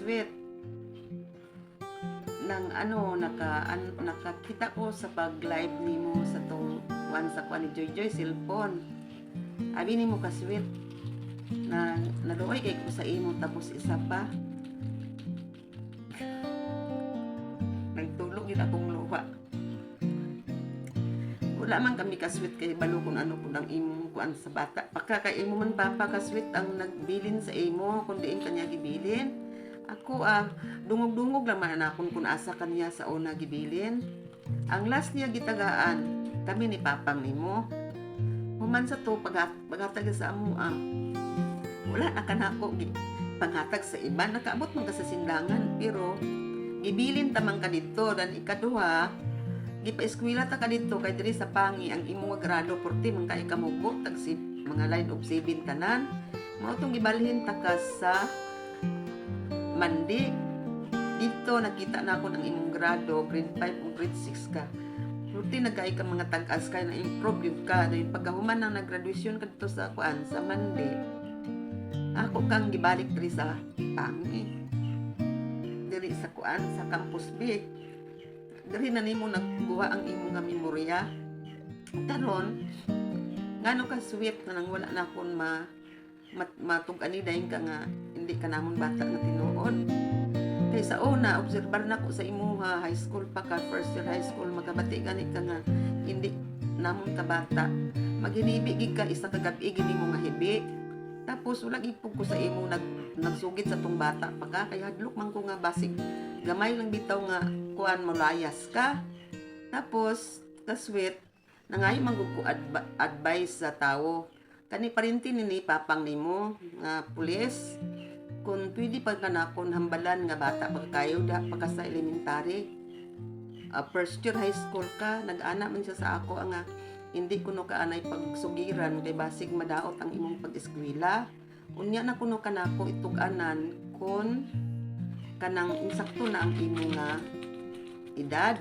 sweet nang nakakita ko sa pag-live nimo sa tong sa kuan ni Joy Joy cellphone. Abi nimo ka sweet na naluoy kay ko sa imo, tapos isa pa nagtulog yun akong luha. Wala man kami ka-sweet kay balo kung ano po ang imong kuan sa bata. Pagka kay imo man papa ka-sweet ang nagbilin sa imo, kung diin kanya gibilin. Ako dungog-dungog lang man akon kung asa kanya sa una gibilin. Ang last niya gitagaan, kami ni papang nimo. Human sa to paghatag sa amo wala na kanako panghatag sa iba, nakaabot man ka sa sindangan, pero gibilin tamang ka dito. Dan ikaduha, gipa-eskwela ta ka dito kay diri sa Pangi ang imong grado 40 man ka ikamugo tag si mga line of 7 tanan. Mao tong gibalhin ta ka sa Mandi. Dito nakita na ako ng imong grado, grade 5 o grade 6 ka. Ruti nagkay ka mga tag-as kay na improve yung ka. Dahil pagkahuman nang nag-graduation ka dito sa kuan sa Mandi, ako kang gibalik diri sa Pangi. Diri sa kuan sa Campus B. Diri na nimo nagkuha ang imong nga memorya. Karon ngano ka sweet na nang wala na akon matug-ani dayon ka nga hindi ka namon bata nga tinuod. Kay sa una obserbar na ko sa imuha, high school pa ka, first year high school, magabati gani ka nga hindi namon ka bata. Maghinibi gid ka isa ka gabi gini mo nga hibi. Tapos wala gid ko sa imo nagsugid sa tong bata pa ka, kay hadlok man ko nga basig gamay lang bitaw nga kuan mo layas ka. Tapos ka-sweet nangay manggug ko advice sa tawo. Kani parinti ni papang nimo nga pulis, kung pwede pa kanakon hambalan nga bata pa kayo da pa sa elementary, first year high school ka, nag-ana man siya sa ako nga hindi kuno ka anay pagsugiran kay basig madaot ang imong pag-eskwela. Unya na kuno kanako itug-anan kun kanang insakto na ang imong nga edad.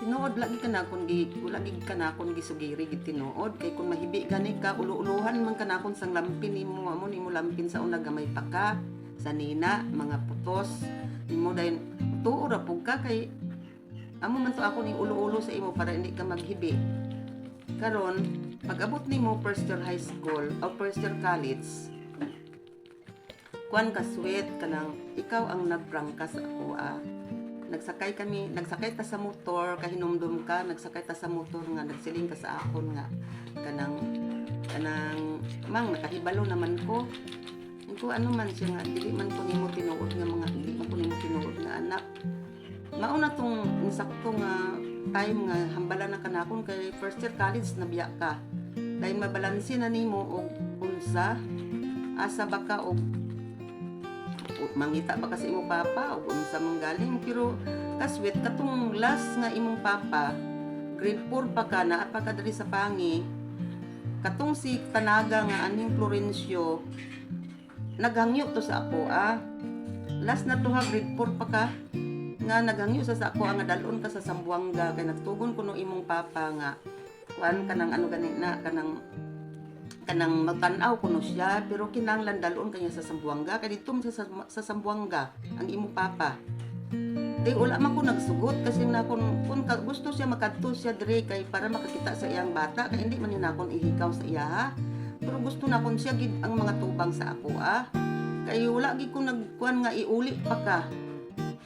Tinuod lagi kanakon wala gid kanakon gisugiri gid tinuod kay kun mahibi gani ka ulo-uluhan man kanakon sang lampin nimo nimo lampin sa una gamay pa ka sa nina mga putos nimo dayon tuo ra pug ka kay amo man to ako ni ulo-ulo sa imo para hindi ka maghibi. Karon pag-abot nimo first year high school o first year college, kuan ka sweet kanang ikaw ang nagprangka sa ako nagsakay ta sa motor, kahinumdum ka, nagsakay ta sa motor nga nagsiling ka sa akon nga kanang mang nakahibalo naman ko. Ko ano man siya nga dili man ko nimo tinuod nga mga dili man ko nimo tinuod nga anak. Mao na tong insakto nga time nga hambala na kanakon kay first year college na biya ka. Kay mabalanse na nimo og unsa asa ba ka og mangita ba kasi imong papa o unsa man galing, pero kaswit katong last nga imong papa grade 4 pa ka na pa ka diri sa Pangi, katong si Tanaga nga aning Florencio naghangyo to sa ako last na to grade 4 pa ka nga naghangyo sa ako nga dalon ka sa Sambuanga kay nagtugon kuno imong papa nga kuan kanang ano gani na kanang magtanaw kuno siya, pero kinahanglan dalon kanya sa Sambuanga kay dito sa Sambuanga ang imong papa. Di wala man ko nagsugot kasi na kung gusto siya makadto siya dire kay para makakita sa iyang bata kay hindi man na akon ihikaw sa iya pero gusto na kon siya gid ang mga tubang sa ako kay wala gid ko nagkuan nga iuli pa ka.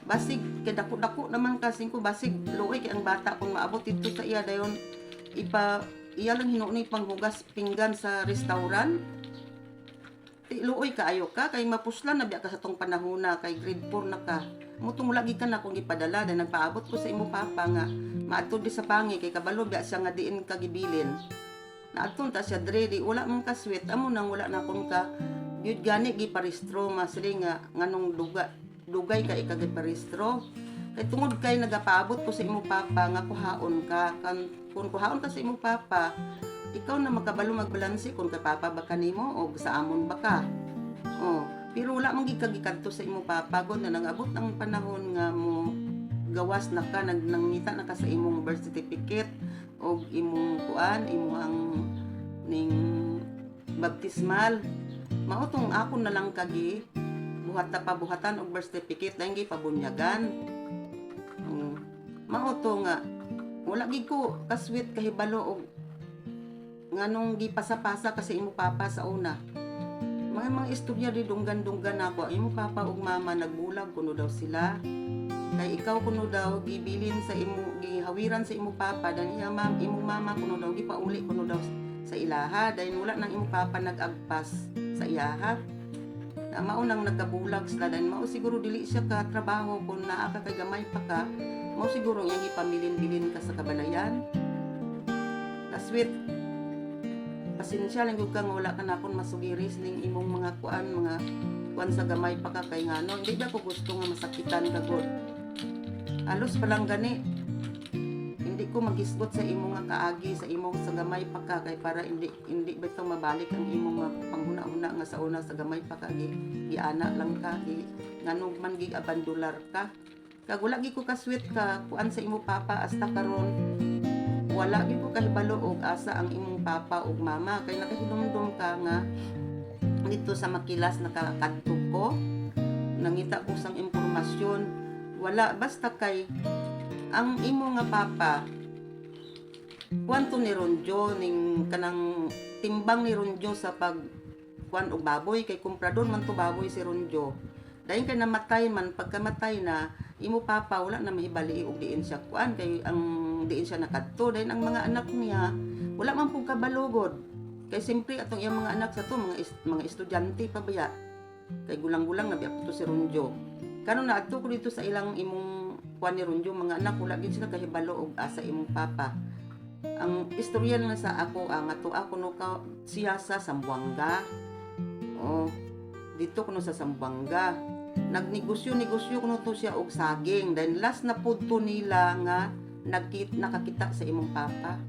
Basig kay dako-dako naman kasi ko basig luoy kay ang bata kung maabot dito sa iya dayon iya lang hinuunay panghugas pinggan sa restaurant. Luoy kaayo ka kay mapuslan na biya ka sa tong panahona kay grade 4 na ka. Mutong lagi ka na akong gipadala dahil nagpaabot ko sa imo papa nga maadto di sa Pangi kay kabalo biya siya nga diin ka gibilin. Naadton ta siya dire di wala man ka sweet amo nang wala na akong ka yud gani giparistro masili nga nganong dugay ka ikagiparistro. Kay tungod kay nagapaabot ko sa imo papa nga kuhaon ka kung kuhaon ka sa imo papa, ikaw na makabalo magbalanse kung kay papa ba kanimo o sa amon ba ka. Pero wala man gid kagikadto sa imo papa gud na nangabot ang panahon nga mo gawas na ka nangita na ka sa imong birth certificate o imong kuan imo ang ning baptismal. Mao tong ako na lang kagi buhat ta pabuhatan og birth certificate na hindi pabunyagan. Mao to nga wala gid ko kaswit kahibalo og nganong gipasa-pasa kasi imo papa sa una. Mga istorya di dunggan-dunggan ako. Imo papa ug mama nagbulag kuno daw sila. Kay ikaw kuno daw gibilin sa imo gihawiran sa imo papa dan iya imo mama kuno daw gipauli kuno daw sa ilaha dahil wala nang imo papa nag-agpas sa iyaha. Na mao nang nagkabulag sila dahil mao siguro dili siya ka trabaho kung naa ka kay gamay pa ka. Mao siguro nga gipamilin-bilin ka sa kabalayan. Kaswit pasensya lang gyud ka nga wala ka na akong masugiris ning imong mga kuan sa gamay pa ka kay ngano hindi ba ko gusto nga masakitan ka god. Alos pa lang gani hindi ko magisgot sa imong nga kaagi sa imong sa gamay pa ka kay para hindi bitaw mabalik ang imong panghuna-huna nga sa una sa gamay pa ka giana lang ka ngano man abandular ka kag wala gi ko kaswit ka kuan sa imong papa hasta karon wala gi ko kahibalo og asa ang imong papa ug mama kay nakahilumdum ka nga dito sa Makilas nakakadto ko nangita ko sang impormasyon wala basta kay ang imo nga papa kwanto ni Ronjo ning kanang timbang ni Ronjo sa pag kuan og baboy kay komprador man to baboy si Ronjo dayon kay namatay man pagkamatay na imo papa wala na mahibali og diin siya kuan kay ang diin siya nakadto dayon ang mga anak niya wala man pug kabalugod kay simpre atong iyang mga anak sa to mga estudyante pa baya kay gulang-gulang na biya to si Ronjo karon na adto ko dito sa ilang imong kuan ni Ronjo mga anak wala gid sila kahibalo og asa imong papa ang istorya na sa ako ang ato ako no ka siya sa Zamboanga dito kuno sa Zamboanga nagnegosyo kuno to siya og saging then last na pudto nila nga nakakita sa imong papa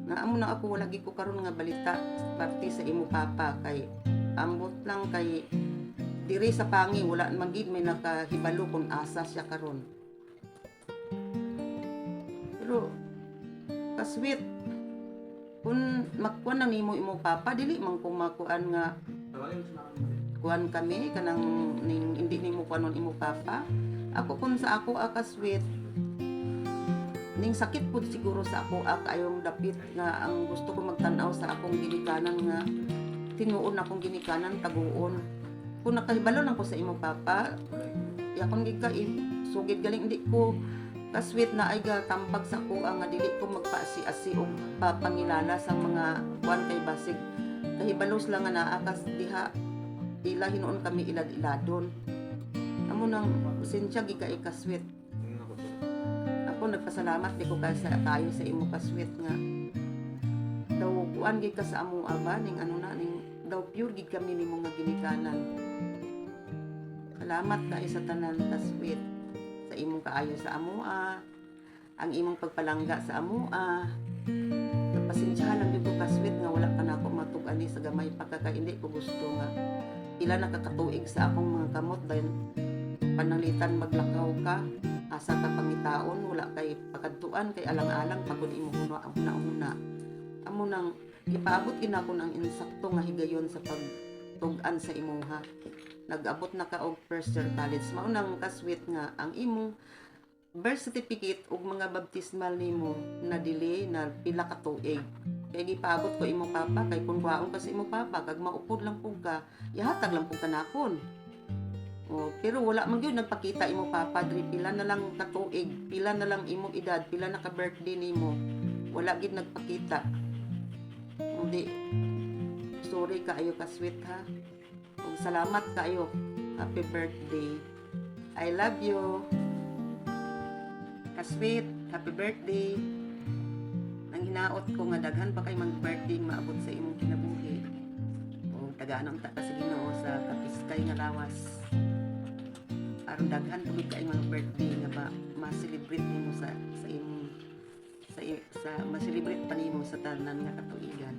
naamo na ako wala gid ko karon nga balita parte sa imong papa kay ambot lang kay diri sa pangi wala man gid may nakahibalo kung asa siya karon pero kaswit kung magkuan nang nimo imo papa dili man ko makuan nga kuan kami kanang ning hindi nimo kuanon imo papa ako kun sa ako kaswit ning sakit pud siguro sa ako ayong dapit nga ang gusto ko magtan-aw sa akong ginikanan nga tinuon akong ginikanan taguon kung nakahibalo lang ko sa imo papa yakon gid ka sugid galing hindi ko kaswit na ay tambag sa ko nga dili ko magpaasi-asi og papangilala sa mga kuan kay basig kahibalos lang nga naa kas diha ila hinuon kami ilad-iladon amo nang pasensya gid kay kaswit ako nagpasalamat di ko kayo sa imo kaswit nga daw kuan gid ka sa amo aba ning ano na ning daw pure gid kami nimo nga ginikanan salamat kay sa tanan kaswit sa imong kaayo sa amoa ang imong pagpalangga sa amoa napasensyahan lang gyud ko kaswit nga wala ka na ako matug-ani sa gamay pagka hindi ko gusto nga ila nakakatuig sa akong mga kamot dahil pananglitan maglakaw ka asa ka pangitaon wala kay pakadtuan kay alang-alang pagod imo una amo nang ipaabot kinako ng insakto nga higayon sa pagtug-an sa imuha nag-abot na ka og first year college mao nang kaswit nga ang imong birth certificate ug mga baptismal nimo na delay na pila ka tuig kay gipaabot ko imong papa kay kun waon ka sa imong papa kag maupod lang pug ka ihatag lang pug kanakon pero wala man gyud nagpakita imong papa diri pila na lang ka tuig pila na lang imong edad pila na ka birthday nimo wala gyud nagpakita hindi sorry kaayo kaswit ha ug salamat kaayo happy birthday I love you kaswit happy birthday nang hinaot ko nga daghan pa kay mag-birthday maabot sa imong kinabuhi o tagaan ta ka sa Ginoo sa kapiskay nga lawas aron daghan tugod kay mga birthday nga ba ma-celebrate nimo sa imong sa ma-celebrate pa nimo sa tanan nga katuigan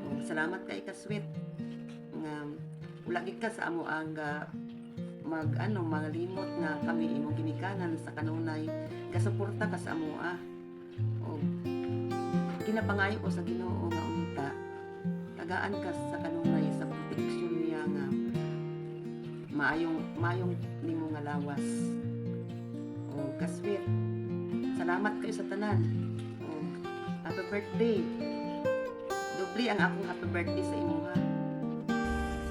o salamat kay kaswit nga wala gid ka sa amo ang magalimot nga kami imong ginikanan sa kanunay gasuporta ka sa amo o ginapangayo ko sa Ginoo nga unta tagaan ka sa kanunay sa proteksyon niya nga maayong nimo nga lawas. Kasweet. Salamat kayo sa tanan. Happy birthday. Dubli ang akong happy birthday sa imo ha.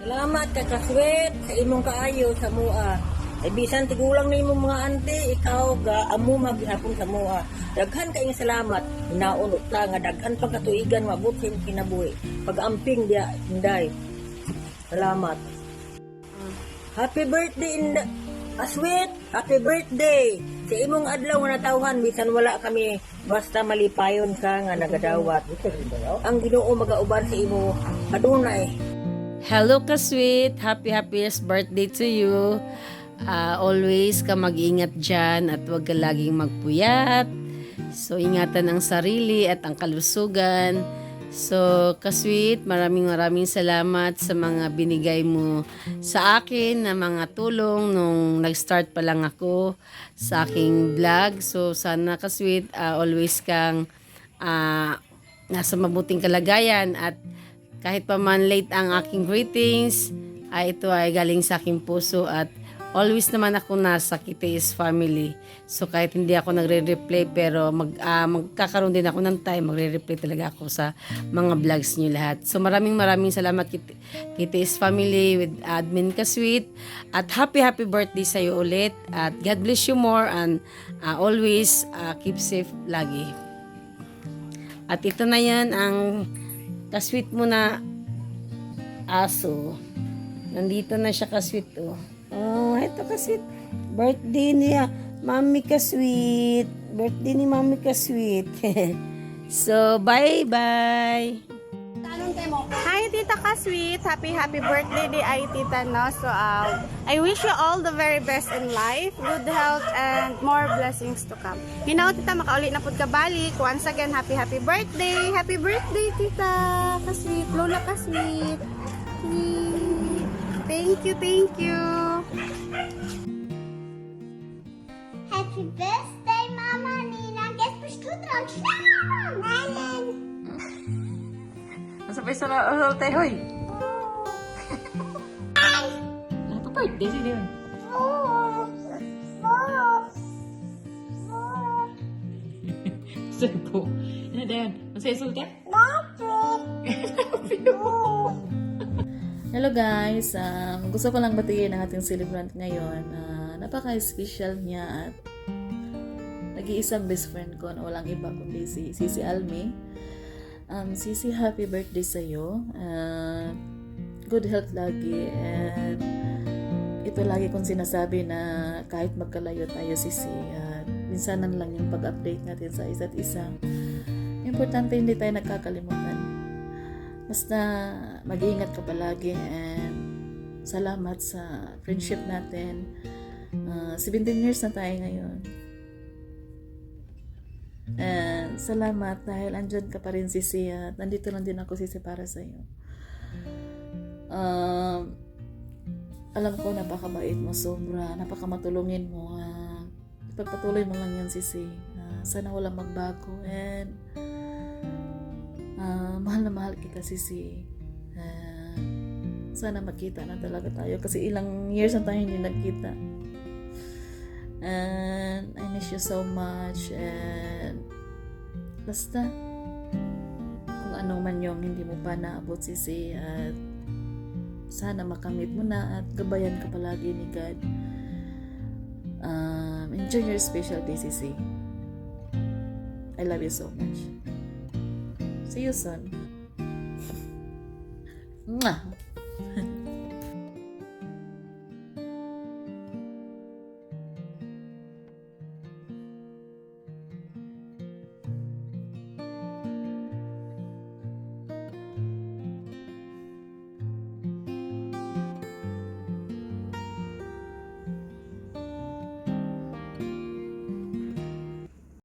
Salamat ka kaswet sa imong kaayo sa mua. Ay bisan tigulang na imong mga auntie, ikaw ga amo maghapon sa mua. Daghan kayong salamat. Hinaunot ta nga daghan pang katuigan mabutin kinabuhi. Pag-amping dia inday. Salamat. Happy birthday Aswit, happy birthday. Sa imong adlaw nga natawhan bisan wala kami basta malipayon ka nga nagadawat. Ang Ginoo magauban sa imo adunay. Hello ka-sweet! Happiest birthday to you! Always ka mag-ingat dyan at huwag ka laging magpuyat. So, ingatan ang sarili at ang kalusugan. So, ka-sweet, maraming salamat sa mga binigay mo sa akin na mga tulong nung nag-start pa lang ako sa aking vlog. So, sana ka-sweet, always kang nasa mabuting kalagayan at kahit pa man late ang aking greetings, ito ay galing sa aking puso at always naman ako nasa Kiteis family. So kahit hindi ako nagre-replay pero magkakaroon din ako ng time, magre-replay talaga ako sa mga vlogs niyo lahat. So maraming salamat Kiteis family with Admin Kasweet at happy birthday sa iyo ulit at God bless you more and always keep safe lagi. At ito na yan ang kasweet mo na aso. Nandito na siya kasweet oh. Oh, ito kasweet. Birthday niya. Mami kasweet. Birthday ni Mami kasweet. So, bye-bye. Hi, Tita Kasweet. Happy birthday day ay Tita, no? So, I wish you all the very best in life, good health, and more blessings to come. Hinaw, Tita, makaulit na po ka balik. Once again, happy birthday. Happy birthday, Tita Kasweet. Lola Kasweet. Thank you. Happy birthday, Mama Nina. Jetzt bist du dran. Schlagen! Nein. Sabay sa tayo hoy. Ano pa birthday si Leon? Seko. Ano Dan? Masaya sulta? Hello guys, gusto ko lang batiin ang ating celebrant ngayon. Napaka-special niya at nag-iisang best friend ko na walang iba kundi si Sisi Almi. Sisi, happy birthday sa iyo. Good health lagi and ito lagi kong sinasabi na kahit magkalayo tayo Sisi, minsanan lang yung pag-update natin sa isa't isa. Importante hindi tayo nagkakalimutan. Basta mag-iingat ka palagi and salamat sa friendship natin. 17 years na tayo ngayon. And salamat dahil andyan ka pa rin Sisi at nandito lang din ako Sisi para sa iyo. Alam ko napakabait mo sobra, napakamatulungin mo. Ipagpatuloy mo lang yan Sisi. Sana walang magbago and mahal na mahal kita Sisi. Sana magkita na talaga tayo kasi ilang years na tayo hindi nagkita. And I miss you so much and basta kung ano man yung hindi mo pa naabot Sisi at sana makamit mo na at gabayan ka palagi ni God. Enjoy your special day Sisi. I love you so much. See you soon. Mwah!